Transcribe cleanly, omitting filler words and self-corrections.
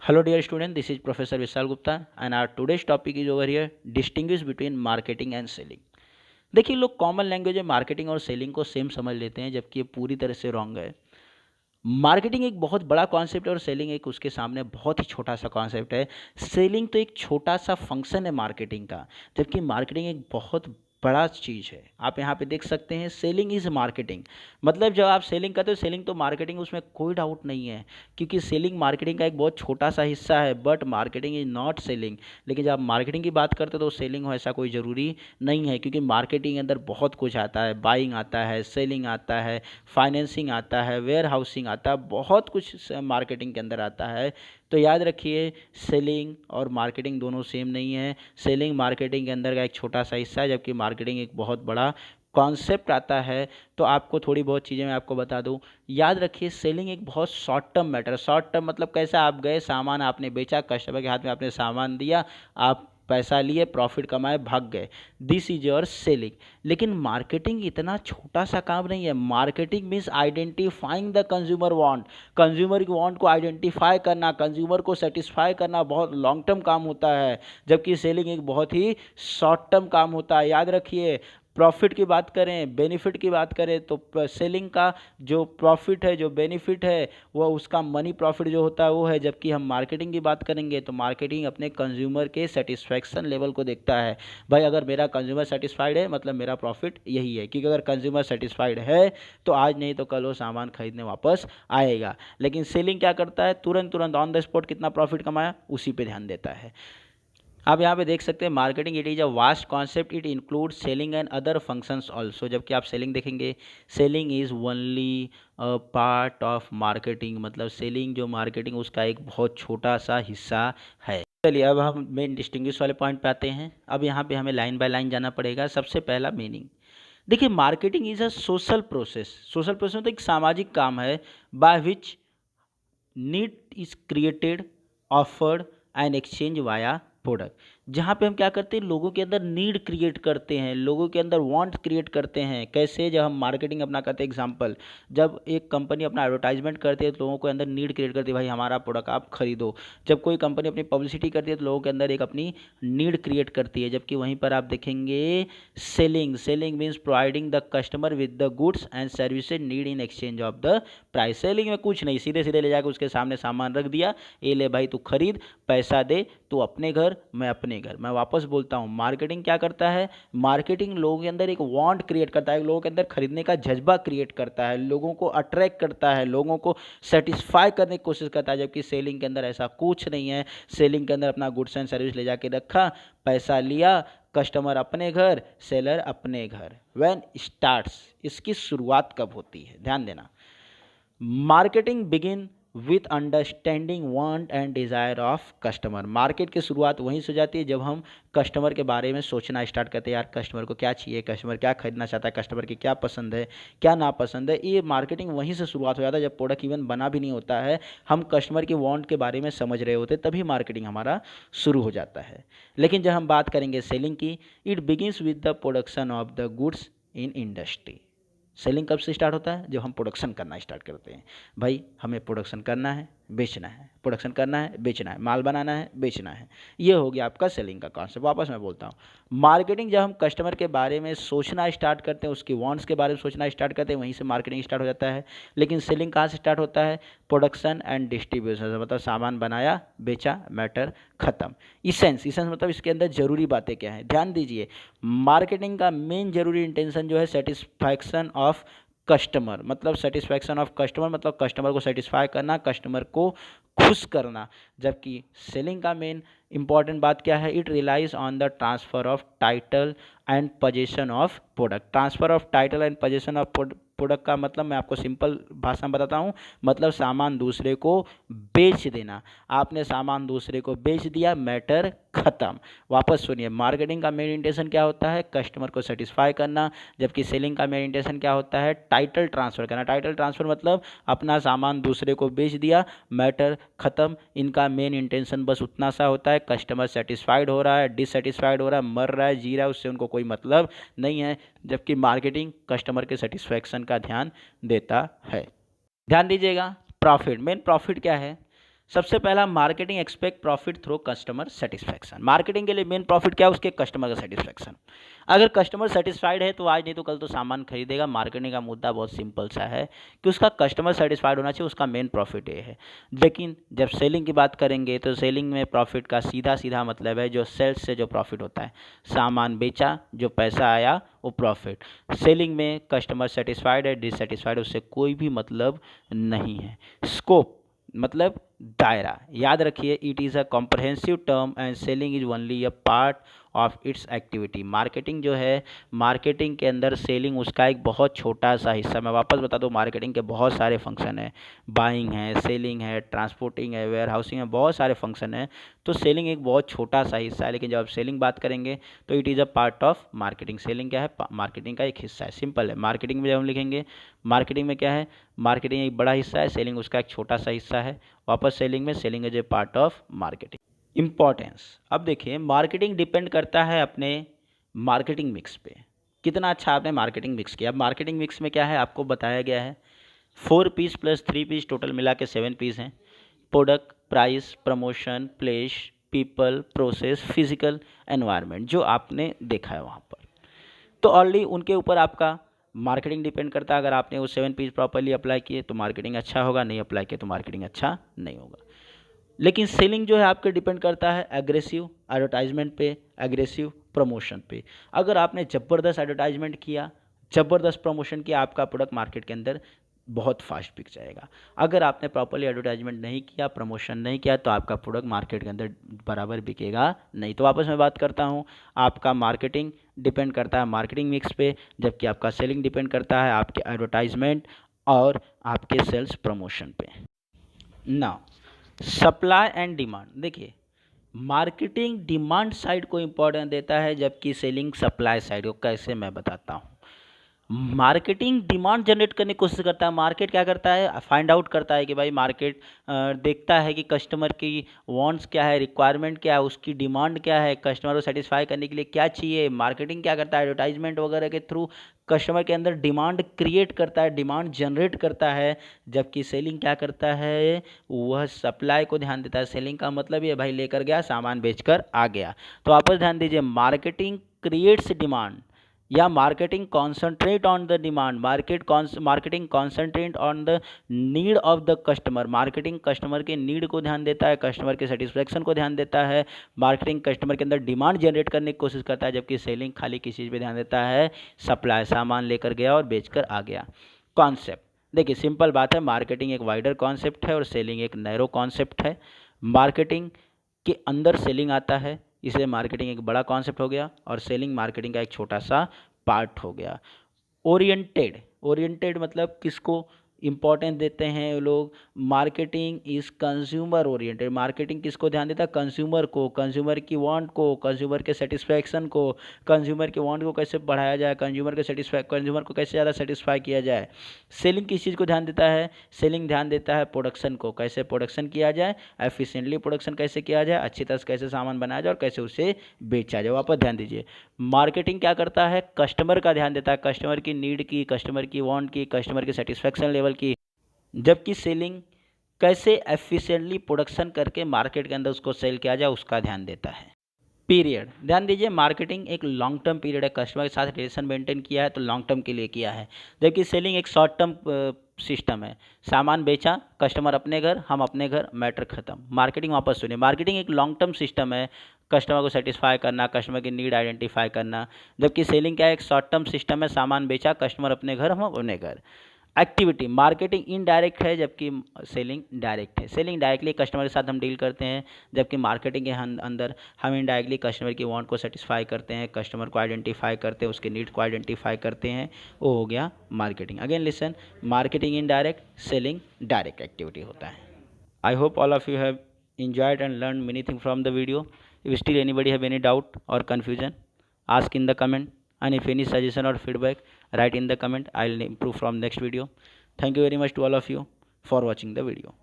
Hello dear student, this is Professor Vishal Gupta and our today's topic is over here distinguish between marketing and selling। देखिए लोग common language में marketing और selling को same समझ लेते हैं जबकि ये पूरी तरह से रॉन्ग है। मार्केटिंग एक बहुत बड़ा कॉन्सेप्ट है और सेलिंग एक उसके सामने बहुत ही छोटा सा कॉन्सेप्ट है। सेलिंग तो एक छोटा सा फंक्शन है मार्केटिंग का, जबकि मार्केटिंग एक बहुत बड़ा चीज़ है। आप यहाँ पे देख सकते हैं सेलिंग इज़ मार्केटिंग, मतलब जब आप सेलिंग करते हो सेलिंग तो मार्केटिंग, उसमें कोई डाउट नहीं है, क्योंकि सेलिंग मार्केटिंग का एक बहुत छोटा सा हिस्सा है। But marketing is not selling. लेकिन जब आप मार्केटिंग की बात करते हो तो सेलिंग हो ऐसा कोई ज़रूरी नहीं है, क्योंकि मार्केटिंग के अंदर बहुत कुछ आता है। बाइंग आता है, सेलिंग आता है, फाइनेंसिंग आता है, वेयर हाउसिंग आता है, बहुत कुछ मार्केटिंग के अंदर आता है। तो याद रखिए सेलिंग और मार्केटिंग दोनों सेम नहीं है। सेलिंग मार्केटिंग के अंदर का एक छोटा सा हिस्सा है, जबकि मार्केटिंग एक बहुत बड़ा कॉन्सेप्ट आता है। तो आपको थोड़ी बहुत चीज़ें मैं आपको बता दूं। याद रखिए सेलिंग एक बहुत शॉर्ट टर्म मैटर है। शॉर्ट टर्म मतलब कैसा, आप गए, सामान आपने बेचा, कस्टमर के हाथ में आपने सामान दिया, आप पैसा लिए, प्रॉफिट कमाए, भाग गए, दिस इज योर सेलिंग। लेकिन मार्केटिंग इतना छोटा सा काम नहीं है। Marketing means identifying the consumer want. Consumer की वांट को आइडेंटिफाई करना, कंज्यूमर को सेटिस्फाई करना बहुत लॉन्ग टर्म काम होता है, जबकि सेलिंग एक बहुत ही शॉर्ट टर्म काम होता है। याद रखिए प्रॉफिट की बात करें, बेनिफिट की बात करें तो सेलिंग का जो प्रॉफिट है, जो बेनिफिट है, वो उसका मनी प्रॉफिट जो होता है वो है। जबकि हम मार्केटिंग की बात करेंगे तो मार्केटिंग अपने कंज्यूमर के सेटिस्फैक्शन लेवल को देखता है। भाई अगर मेरा कंज्यूमर सेटिस्फाइड है मतलब मेरा प्रॉफिट यही है, क्योंकि अगर कंज्यूमर सेटिस्फाइड है तो आज नहीं तो कल वो सामान खरीदने वापस आएगा। लेकिन सेलिंग क्या करता है, तुरंत तुरंत ऑन द स्पॉट कितना प्रॉफिट कमाया उसी पे ध्यान देता है। आप यहाँ पे देख सकते हैं marketing it is a vast concept, it include selling and other functions also. जबकि आप सेलिंग देखेंगे, selling is only part of marketing, मतलब सेलिंग जो मार्केटिंग उसका एक बहुत छोटा सा हिस्सा है। चलिए अब हम मेन डिस्टिंग्विश वाले पॉइंट पे आते हैं। अब यहाँ पे हमें लाइन बाय लाइन जाना पड़ेगा। सबसे पहला मीनिंग देखिए, marketing is a social process. Social process तो एक सामाजिक काम है by which need is created, offered and exchange via product. जहाँ पे हम क्या करते हैं, लोगों के अंदर नीड क्रिएट करते हैं, लोगों के अंदर वांट क्रिएट करते हैं। कैसे, जब हम मार्केटिंग अपना करते हैं, एग्जांपल जब एक कंपनी अपना एडवर्टाइजमेंट करती है तो लोगों के अंदर नीड क्रिएट करती है, भाई हमारा प्रोडक्ट आप खरीदो। जब कोई कंपनी अपनी पब्लिसिटी करती है तो लोगों के अंदर एक अपनी नीड क्रिएट करती है। जबकि वहीं पर आप देखेंगे selling, selling means providing the customer with the goods and services need in exchange of the price. Selling में कुछ नहीं, सीधे सीधे ले जाकर उसके सामने सामान रख दिया, ये ले भाई तू खरीद, पैसा दे, तू अपने घर मैं अपने घर। मैं वापस बोलता हूँ, मार्केटिंग क्या करता है, मार्केटिंग लोगों के अंदर एक वांट क्रिएट करता है, लोगों के अंदर खरीदने का जज्बा क्रिएट करता है, लोगों को अट्रैक्ट करता है, लोगों को सेटिस्फाई करने की कोशिश करता है। जबकि सेलिंग के अंदर ऐसा कुछ नहीं है। सेलिंग के अंदर अपना गुड्स एंड सर्विस ले जाके रखा, पैसा लिया, कस्टमर अपने घर, सेलर अपने घर। व्हेन स्टार्ट्स, इसकी शुरुआत कब होती है, ध्यान देना। Marketing begin with understanding want and desire of customer. Market की शुरुआत वहीं से हो जाती है जब हम कस्टमर के बारे में सोचना स्टार्ट करते हैं। यार कस्टमर को क्या चाहिए, कस्टमर क्या खरीदना चाहता है, कस्टमर की क्या पसंद है, क्या नापसंद है। ये मार्केटिंग वहीं से शुरुआत हो जाता है, जब प्रोडक्ट इवन बना भी नहीं होता है, हम कस्टमर की वांट के बारे में समझ रहे होते, तभी मार्केटिंग हमारा शुरू हो जाता है। लेकिन जब हम बात करेंगे सेलिंग की, it begins with the production of the goods in industry. Selling कब से स्टार्ट होता है, जब हम प्रोडक्शन करना स्टार्ट करते हैं। भाई हमें प्रोडक्शन करना है, बेचना है, प्रोडक्शन करना है, बेचना है, माल बनाना है, बेचना है। ये हो गया आपका सेलिंग का कॉन्सेप्ट। वापस मैं बोलता हूँ, मार्केटिंग जब हम कस्टमर के बारे में सोचना स्टार्ट करते हैं, उसकी वांट्स के बारे में सोचना स्टार्ट करते हैं, वहीं से मार्केटिंग स्टार्ट हो जाता है। लेकिन सेलिंग कहाँ से स्टार्ट होता है, प्रोडक्शन एंड डिस्ट्रीब्यूशन से, मतलब सामान बनाया, बेचा, मैटर खत्म। इसेंस, इसेंस मतलब इसके अंदर जरूरी बातें क्या हैं, ध्यान दीजिए। मार्केटिंग का मेन जरूरी इंटेंशन जो है सेटिस्फैक्शन ऑफ कस्टमर, मतलब सेटिस्फैक्शन ऑफ कस्टमर मतलब कस्टमर को सेटिस्फाई करना, कस्टमर को खुश करना। जबकि सेलिंग का मेन इंपॉर्टेंट बात क्या है, it relies on the transfer of title and possession of product. Transfer of title and possession of product का मतलब मैं आपको सिंपल भाषा में बताता हूँ, मतलब सामान दूसरे को बेच देना। आपने सामान दूसरे को बेच दिया, मैटर खत्म। वापस सुनिए, मार्केटिंग का मेन इंटेंशन क्या होता है, कस्टमर को सेटिस्फाई करना। जबकि सेलिंग का मेन इंटेंशन क्या होता है, टाइटल ट्रांसफर करना। टाइटल ट्रांसफर मतलब अपना सामान दूसरे को बेच दिया, मैटर खत्म। इनका मेन इंटेंशन बस उतना सा होता है, कस्टमर सेटिस्फाइड हो रहा है, डिससेटिस्फाइड हो रहा है, मर रहा है, जी रहा है, उससे उनको कोई मतलब नहीं है। जबकि मार्केटिंग कस्टमर के सेटिस्फैक्शन का ध्यान देता है। ध्यान दीजिएगा, प्रॉफिट, मेन प्रॉफिट क्या है, सबसे पहला, marketing expect profit through customer satisfaction. Marketing के लिए मेन प्रॉफिट क्या है? उसके कस्टमर का सेटिस्फैक्शन। अगर कस्टमर सेटिस्फाइड है तो आज नहीं तो कल तो सामान खरीदेगा। मार्केटिंग का मुद्दा बहुत सिंपल सा है कि उसका कस्टमर सेटिस्फाइड होना चाहिए, उसका मेन प्रॉफिट ये है। लेकिन जब सेलिंग की बात करेंगे तो सेलिंग में प्रॉफिट का सीधा सीधा मतलब है जो सेल्स से जो प्रॉफिट होता है, सामान बेचा, जो पैसा आया वो प्रॉफिट। सेलिंग में कस्टमर सेटिस्फाइड है डिससेटिस्फाइड उससे कोई भी मतलब नहीं है। स्कोप मतलब दायरा, याद रखिए, it is a comprehensive term and selling is only a part of its activity. Marketing जो है, मार्केटिंग के अंदर सेलिंग उसका एक बहुत छोटा सा हिस्सा। मैं वापस बता दूं, मार्केटिंग के बहुत सारे फंक्शन है, बाइंग है, सेलिंग है, ट्रांसपोर्टिंग है, वेयर हाउसिंग है, बहुत सारे फंक्शन है। तो सेलिंग एक बहुत छोटा सा हिस्सा है, लेकिन जब आप सेलिंग बात करेंगे तो it is a part of marketing. Selling क्या है? मार्केटिंग का एक हिस्सा है, सिंपल है। मार्केटिंग में जब हम लिखेंगे, मार्केटिंग में क्या है? मार्केटिंग एक बड़ा हिस्सा है, सेलिंग उसका एक छोटा सा हिस्सा है। वापस सेलिंग में, selling is a part of marketing. Importance, अब देखिए, मार्केटिंग डिपेंड करता है अपने मार्केटिंग मिक्स पे, कितना अच्छा आपने मार्केटिंग मिक्स किया। अब मार्केटिंग मिक्स में क्या है आपको बताया गया है, 4 पीस प्लस 3 पीस, टोटल मिला के 7 पीस हैं। Product, price, promotion, place, people, process, physical environment, जो आपने देखा है वहाँ पर। तो ऑलरेडी उनके ऊपर आपका मार्केटिंग डिपेंड करता है। अगर आपने वो 7 पीस प्रॉपरली अप्लाई किए तो मार्केटिंग अच्छा होगा, नहीं अप्लाई किए तो मार्केटिंग अच्छा नहीं होगा। लेकिन सेलिंग जो है आपके डिपेंड करता है एग्रेसिव एडवर्टाइजमेंट पे, एग्रेसिव प्रमोशन पे। अगर आपने ज़बरदस्त एडवर्टाइजमेंट किया, ज़बरदस्त प्रमोशन किया, आपका प्रोडक्ट मार्केट के अंदर बहुत फास्ट बिक जाएगा। अगर आपने प्रॉपरली एडवर्टाइजमेंट नहीं किया, प्रमोशन नहीं किया, तो आपका प्रोडक्ट मार्केट के अंदर बराबर बिकेगा नहीं। तो वापस मैं बात करता हूँ, आपका मार्केटिंग डिपेंड करता है मार्केटिंग मिक्स पे, जबकि आपका सेलिंग डिपेंड करता है आपके एडवर्टाइजमेंट और आपके सेल्स प्रमोशन पे। ना, सप्लाई एंड डिमांड, देखिए, मार्केटिंग डिमांड साइड को इम्पोर्टेंस देता है, जबकि सेलिंग सप्लाई साइड को। कैसे, मैं बताता हूँ। मार्केटिंग डिमांड जनरेट करने की कोशिश करता है। मार्केट क्या करता है? फाइंड आउट करता है कि भाई मार्केट देखता है कि कस्टमर की वांट्स क्या है, रिक्वायरमेंट क्या है, उसकी डिमांड क्या है, कस्टमर को सेटिस्फाई करने के लिए क्या चाहिए। मार्केटिंग क्या करता है? एडवर्टाइजमेंट वगैरह के थ्रू कस्टमर के अंदर डिमांड क्रिएट करता है, डिमांड जनरेट करता है। जबकि सेलिंग क्या करता है? वह सप्लाई को ध्यान देता है। सेलिंग का मतलब ये भाई लेकर गया, सामान बेचकर आ गया। तो वापस ध्यान दीजिए, मार्केटिंग क्रिएट्स डिमांड या marketing concentrate on the demand, marketing concentrate on the need of the customer. Marketing customer के नीड को ध्यान देता है, कस्टमर के सेटिस्फेक्शन को ध्यान देता है। मार्केटिंग कस्टमर के अंदर डिमांड जनरेट करने की कोशिश करता है, जबकि सेलिंग खाली किस चीज़ पे ध्यान देता है? सप्लाई, सामान लेकर गया और बेचकर आ गया। कॉन्सेप्ट, देखिए सिंपल बात है, मार्केटिंग एक वाइडर कॉन्सेप्ट है और सेलिंग एक नैरो कॉन्सेप्ट है। मार्केटिंग के अंदर सेलिंग आता है, इसलिए मार्केटिंग एक बड़ा कॉन्सेप्ट हो गया और सेलिंग मार्केटिंग का एक छोटा सा पार्ट हो गया। ओरिएंटेड, ओरिएंटेड मतलब किसको इंपॉर्टेंस देते हैं लोग? Marketing is consumer oriented. Marketing किसको ध्यान देता है? कंज्यूमर को, कंज्यूमर की वांट को, कंज्यूमर के सेटिस्फैक्शन को। कंज्यूमर की वांट को कैसे बढ़ाया जाए, कंज्यूमर को कैसे ज़्यादा सेटिस्फाई किया जाए। सेलिंग किस चीज़ को ध्यान देता है? सेलिंग ध्यान देता है प्रोडक्शन को, कैसे प्रोडक्शन किया जाए, एफिशिएंटली प्रोडक्शन कैसे किया जाए, अच्छी तरह से कैसे सामान बनाया जाए और कैसे उसे बेचा जाए। वापस ध्यान दीजिए, मार्केटिंग क्या करता है? कस्टमर का ध्यान देता है, कस्टमर की नीड की, कस्टमर की वांट की, कस्टमर की सेटिस्फैक्शन लेवल की। जबकि सेलिंग कैसे एफिशिएंटली प्रोडक्शन करके मार्केट के अंदर उसको सेल किया जाए उसका ध्यान देता है। पीरियड, ध्यान दीजिए, मार्केटिंग एक लॉन्ग टर्म पीरियड है, कस्टमर के साथ रिलेशन मेंटेन किया है तो लॉन्ग टर्म के लिए किया है। जबकि सेलिंग एक शॉर्ट टर्म सिस्टम है, सामान बेचा, कस्टमर अपने घर, हम अपने घर, मैटर खत्म। मार्केटिंग वापस सुनिए, मार्केटिंग एक लॉन्ग टर्म सिस्टम है, कस्टमर को सेटिस्फाई करना, कस्टमर की नीड आइडेंटिफाई करना। जबकि सेलिंग क्या है? एक शॉर्ट टर्म सिस्टम है, सामान बेचा, कस्टमर अपने घर, हम अपने घर। एक्टिविटी, मार्केटिंग इनडायरेक्ट है जबकि सेलिंग डायरेक्ट है। सेलिंग डायरेक्टली कस्टमर के साथ हम डील करते हैं, जबकि मार्केटिंग के अंदर हम इनडायरेक्टली कस्टमर की वांट को सेटिस्फाई करते हैं, कस्टमर को आइडेंटिफाई करते हैं, उसके नीड को आइडेंटिफाई करते हैं। वो हो गया marketing. Again listen, marketing indirect, selling direct activity होता है। I hope all of you have enjoyed and learned many things from the video. If still anybody have any doubt or confusion, ask in the comment, and if any suggestion or feedback, write in the comment. I'll improve from next video. Thank you very much to all of you for watching the video.